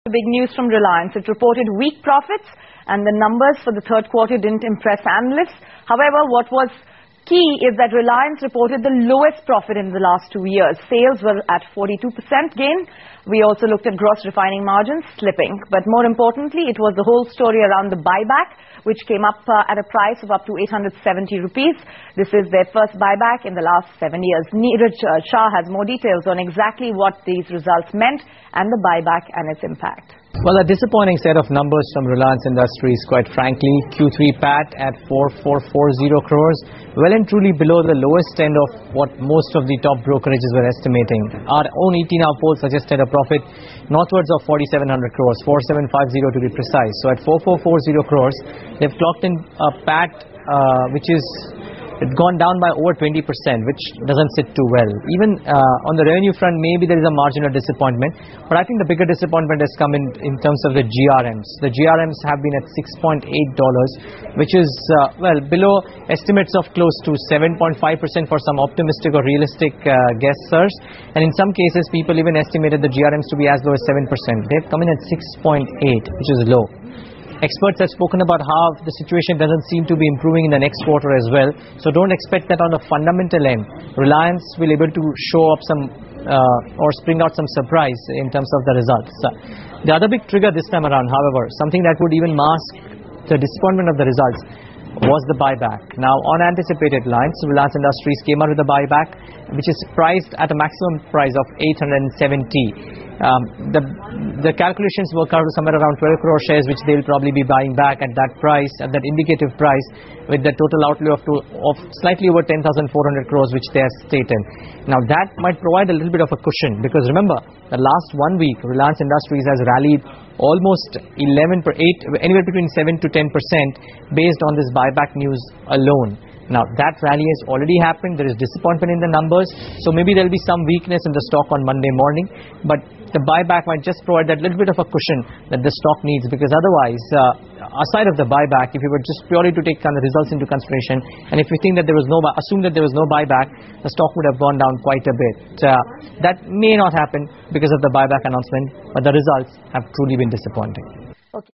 Big news from Reliance. It reported weak profits and the numbers for the third quarter didn't impress analysts. However, what was key is that Reliance reported the lowest profit in the last 2 years. Sales were at 42% gain. We also looked at gross refining margins slipping. But more importantly, it was the whole story around the buyback, which came up at a price of up to 870 rupees. This is their first buyback in the last 7 years. Neeraj Shah has more details on exactly what these results meant and the buyback and its impact. Well, a disappointing set of numbers from Reliance Industries, quite frankly. Q3 PAT at 4440 crores, well and truly below the lowest end of what most of the top brokerages were estimating. Our own ET Now poll suggested a profit northwards of 4700 crores, 4750 to be precise. So at 4440 crores, they've clocked in a PAT which is gone down by over 20%, which doesn't sit too well. Even on the revenue front, maybe there is a margin of disappointment, but I think the bigger disappointment has come in terms of the GRMs. The GRMs have been at $6.8, which is well below estimates of close to 7.5% for some optimistic or realistic guessers, and in some cases people even estimated the GRMs to be as low as 7%. They've come in at 6.8, which is low. Experts have spoken about how the situation doesn't seem to be improving in the next quarter as well. So don't expect that on the fundamental end, Reliance will able to show up some or spring out some surprise in terms of the results. The other big trigger this time around, however, something that would even mask the disappointment of the results, was the buyback. Now, on anticipated lines, Reliance Industries came out with a buyback which is priced at a maximum price of 870. The calculations work out to somewhere around 12 crore shares, which they will probably be buying back at that price, at that indicative price, with the total outlay of slightly over 10,400 crores, which they have stated. Now, that might provide a little bit of a cushion, because remember, the last 1 week, Reliance Industries has rallied almost anywhere between 7 to 10% based on this buyback news alone. Now, that rally has already happened. There is disappointment in the numbers. So maybe there will be some weakness in the stock on Monday morning. But the buyback might just provide that little bit of a cushion that the stock needs. Because otherwise, aside of the buyback, if you were just purely to take kind of results into consideration, and if you think that there was assume that there was no buyback, the stock would have gone down quite a bit. That may not happen because of the buyback announcement, but the results have truly been disappointing.